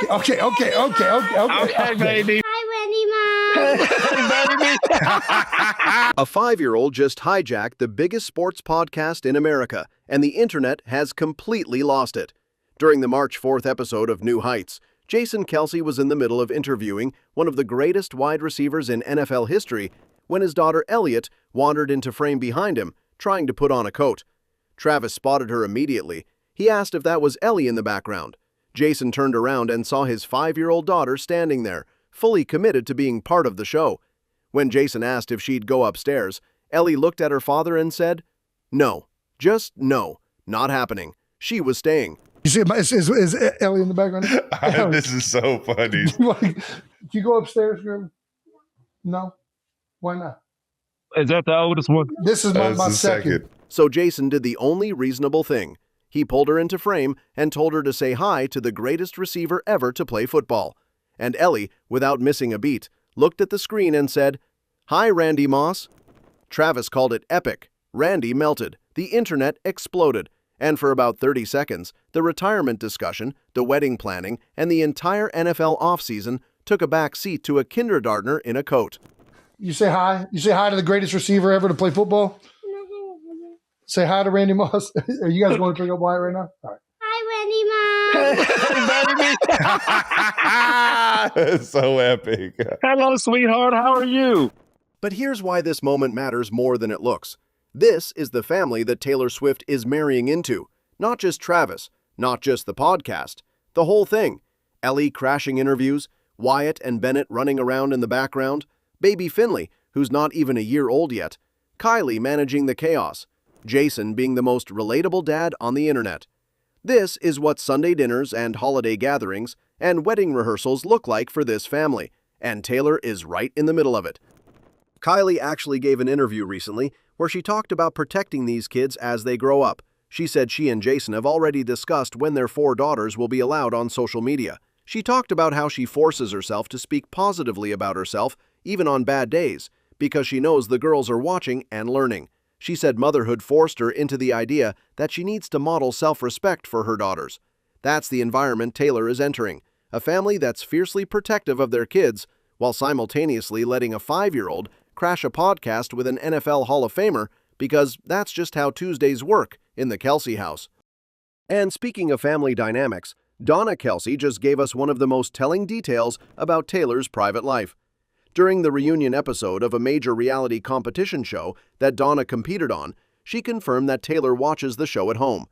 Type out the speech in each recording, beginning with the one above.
Okay, baby. Hi, Wendy Mom. A 5-year-old just hijacked the biggest sports podcast in America, and the internet has completely lost it. During the March 4th episode of New Heights, Jason Kelce was in the middle of interviewing one of the greatest wide receivers in NFL history when his daughter Elliotte wandered into frame behind him, trying to put on a coat. Travis spotted her immediately. He asked if that was Ellie in the background. Jason turned around and saw his 5-year-old daughter standing there, fully committed to being part of the show. When Jason asked if she'd go upstairs, Ellie looked at her father and said, "No, just no, not happening." She was staying. You see, is Ellie in the background? This is so funny. Can you go upstairs, girl? No? Why not? Is that the oldest one? This is my second. So Jason did the only reasonable thing. He pulled her into frame and told her to say hi to the greatest receiver ever to play football. And Ellie, without missing a beat, looked at the screen and said, "Hi, Randy Moss." Travis called it epic. Randy melted. The internet exploded. And for about 30 seconds, the retirement discussion, the wedding planning, and the entire NFL offseason took a back seat to a kindergartner in a coat. You say hi? You say hi to the greatest receiver ever to play football? Say hi to Randy Moss. Are you guys going to pick up Wyatt right now? All right. Hi, Wendy Mom. So epic. Hello, sweetheart. How are you? But here's why this moment matters more than it looks. This is the family that Taylor Swift is marrying into. Not just Travis, not just the podcast, the whole thing. Ellie crashing interviews, Wyatt and Bennett running around in the background, baby Finley, who's not even a year old yet, Kylie managing the chaos, Jason being the most relatable dad on the internet. This is what Sunday dinners and holiday gatherings and wedding rehearsals look like for this family, and Taylor is right in the middle of it. Kylie actually gave an interview recently where she talked about protecting these kids as they grow up. She said she and Jason have already discussed when their 4 daughters will be allowed on social media. She talked about how she forces herself to speak positively about herself, even on bad days, because she knows the girls are watching and learning. She said motherhood forced her into the idea that she needs to model self-respect for her daughters. That's the environment Taylor is entering, a family that's fiercely protective of their kids, while simultaneously letting a 5-year-old crash a podcast with an NFL Hall of Famer, because that's just how Tuesdays work in the Kelce house. And speaking of family dynamics, Donna Kelce just gave us one of the most telling details about Taylor's private life. During the reunion episode of a major reality competition show that Donna competed on, she confirmed that Taylor watches the show at home.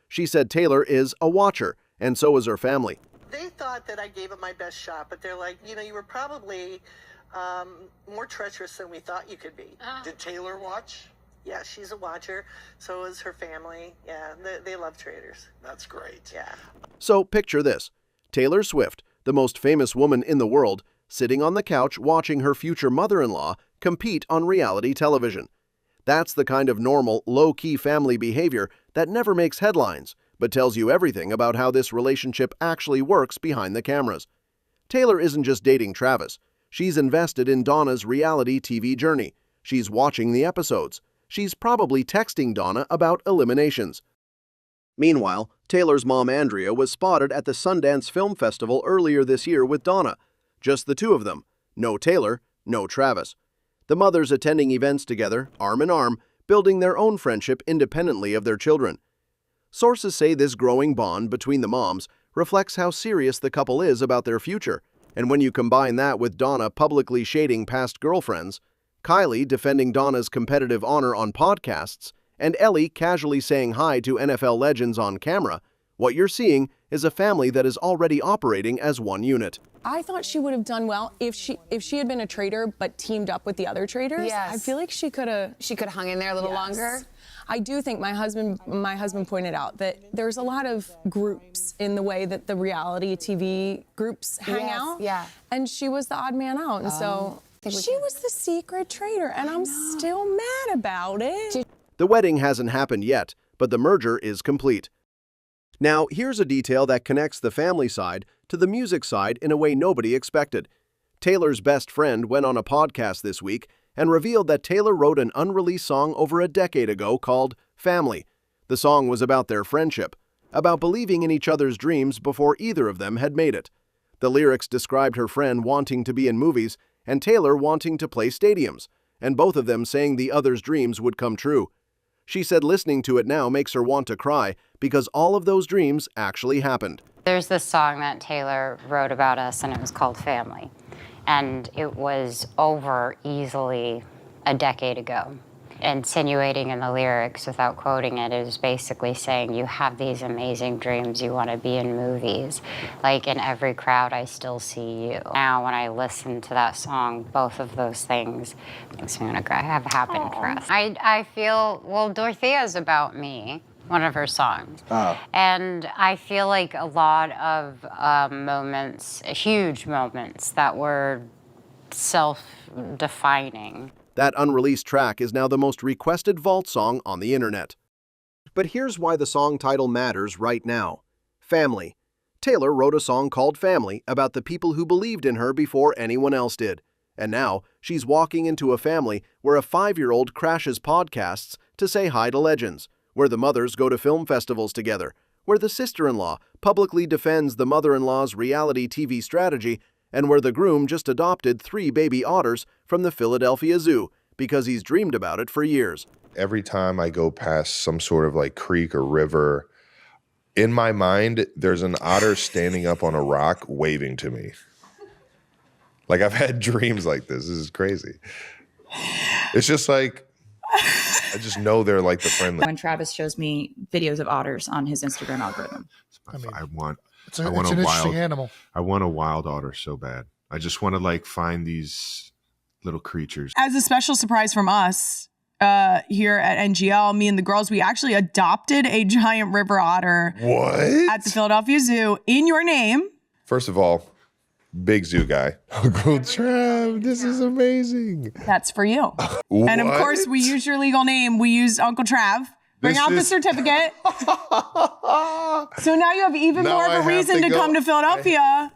She said Taylor is a watcher, and so is her family. They thought that I gave it my best shot, but they're like, you were probably more treacherous than we thought you could be. Did Taylor watch? Yeah, she's a watcher. So is her family. Yeah, they love traders. That's great. Yeah. So picture this. Taylor Swift, the most famous woman in the world, sitting on the couch watching her future mother-in-law compete on reality television. That's the kind of normal, low-key family behavior that never makes headlines, but tells you everything about how this relationship actually works behind the cameras. Taylor isn't just dating Travis. She's invested in Donna's reality TV journey. She's watching the episodes. She's probably texting Donna about eliminations. Meanwhile, Taylor's mom Andrea was spotted at the Sundance Film Festival earlier this year with Donna. Just the two of them. No Taylor, no Travis. The mothers attending events together, arm in arm, building their own friendship independently of their children. Sources say this growing bond between the moms reflects how serious the couple is about their future. And when you combine that with Donna publicly shading past girlfriends, Kylie defending Donna's competitive honor on podcasts, and Ellie casually saying hi to NFL legends on camera, what you're seeing is a family that is already operating as one unit. I thought she would have done well if she had been a trader but teamed up with the other traders. Yes. I feel like she could have hung in there a little longer. I do think my husband pointed out that there's a lot of groups in the way that the reality TV groups hang out. Yeah. And she was the odd man out. And so she was the secret trader, and I'm still mad about it. The wedding hasn't happened yet, but the merger is complete. Now, here's a detail that connects the family side to the music side in a way nobody expected. Taylor's best friend went on a podcast this week and revealed that Taylor wrote an unreleased song over a decade ago called Family. The song was about their friendship, about believing in each other's dreams before either of them had made it. The lyrics described her friend wanting to be in movies and Taylor wanting to play stadiums, and both of them saying the other's dreams would come true. She said listening to it now makes her want to cry because all of those dreams actually happened. There's this song that Taylor wrote about us, and it was called Family. And it was over easily a decade ago. Insinuating in the lyrics, without quoting it, is basically saying you have these amazing dreams, you want to be in movies. Like in every crowd, I still see you. Now, when I listen to that song, both of those things makes me want to cry, have happened for us. I feel, well, Dorothea's about me, one of her songs. Oh. And I feel like a lot of moments, huge moments that were self-defining. That unreleased track is now the most requested vault song on the internet. But here's why the song title matters right now. Family. Taylor wrote a song called Family about the people who believed in her before anyone else did. And now she's walking into a family where a 5-year-old crashes podcasts to say hi to legends, where the mothers go to film festivals together, where the sister-in-law publicly defends the mother-in-law's reality TV strategy, and where the groom just adopted 3 baby otters from the Philadelphia Zoo because he's dreamed about it for years. Every time I go past some sort of like creek or river, in my mind, there's an otter standing up on a rock waving to me. Like I've had dreams like this. This is crazy. It's just like, I just know they're like the friendly. When Travis shows me videos of otters on his Instagram algorithm. It's an interesting animal. I want a wild otter so bad. I just want to like find these little creatures. As a special surprise from us here at NGL, me and the girls, we actually adopted a giant river otter. What? At the Philadelphia Zoo in your name. First of all, big zoo guy. Uncle Trav, this is amazing. That's for you. And of course, we use your legal name. We use Uncle Trav. Bring out the certificate. So now you have even more of a reason to come to Philadelphia.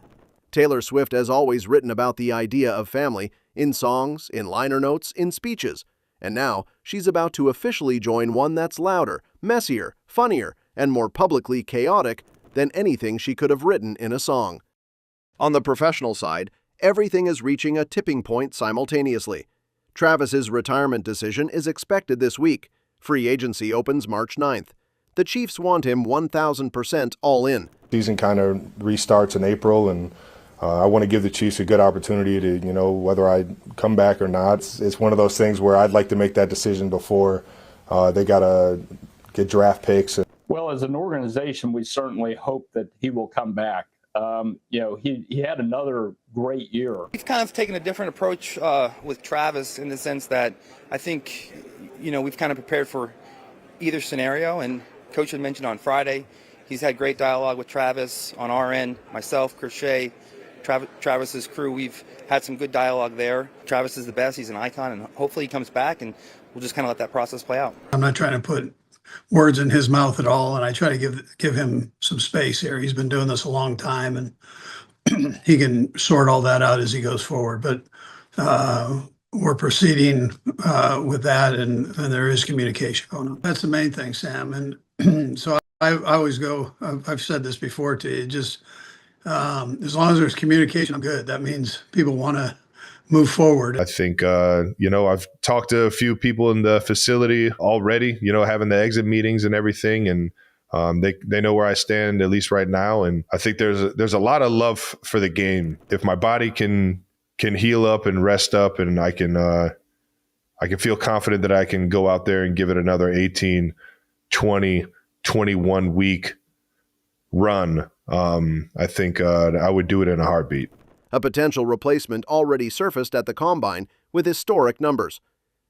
Taylor Swift has always written about the idea of family in songs, in liner notes, in speeches. And now she's about to officially join one that's louder, messier, funnier, and more publicly chaotic than anything she could have written in a song. On the professional side, everything is reaching a tipping point simultaneously. Travis's retirement decision is expected this week. Free agency opens March 9th. The Chiefs want him 1,000% all in. Season kind of restarts in April, and I want to give the Chiefs a good opportunity to, whether I come back or not. It's one of those things where I'd like to make that decision before they got to get draft picks. Well, as an organization, we certainly hope that he will come back. He had another great year. We've kind of taken a different approach with Travis in the sense that I think, we've kind of prepared for either scenario. And Coach had mentioned on Friday, he's had great dialogue with Travis on our end, myself, Crochet, Travis's crew. We've had some good dialogue there. Travis is the best. He's an icon, and hopefully he comes back, and we'll just kind of let that process play out. I'm not trying to put words in his mouth at all, and I try to give him some space here. He's been doing this a long time, and he can sort all that out as he goes forward. But we're proceeding with that, and there is communication going on. That's the main thing, Sam. And so I always go, I've said this before to you, just as long as there's communication, I'm good. That means people want to move forward. I think, I've talked to a few people in the facility already, having the exit meetings and everything. And they know where I stand, at least right now. And I think there's a lot of love for the game. If my body can heal up and rest up, and I can feel confident that I can go out there and give it another 18, 20, 21 week run. I think I would do it in a heartbeat. A potential replacement already surfaced at the Combine with historic numbers.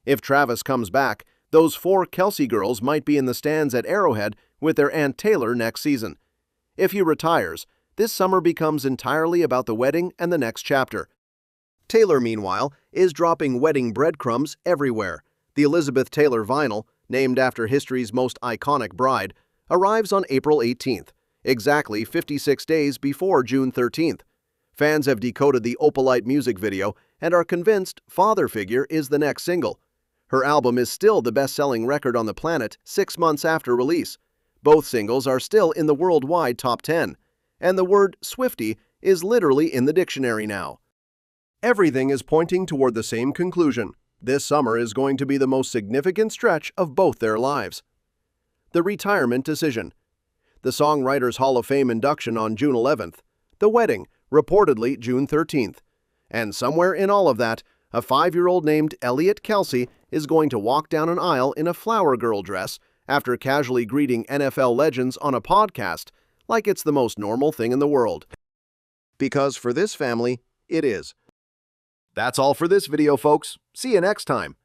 If Travis comes back, those 4 Kelce girls might be in the stands at Arrowhead with their Aunt Taylor next season. If he retires, this summer becomes entirely about the wedding and the next chapter. Taylor, meanwhile, is dropping wedding breadcrumbs everywhere. The Elizabeth Taylor vinyl, named after history's most iconic bride, arrives on April 18th, exactly 56 days before June 13th. Fans have decoded the Opalite music video and are convinced Father Figure is the next single. Her album is still the best-selling record on the planet 6 months after release. Both singles are still in the worldwide top 10. And the word Swiftie is literally in the dictionary now. Everything is pointing toward the same conclusion. This summer is going to be the most significant stretch of both their lives. The retirement decision. The Songwriters Hall of Fame induction on June 11th. The wedding, reportedly June 13th. And somewhere in all of that, a 5-year-old named Elliotte Kelce is going to walk down an aisle in a flower girl dress after casually greeting NFL legends on a podcast like it's the most normal thing in the world. Because for this family, it is. That's all for this video, folks. See you next time.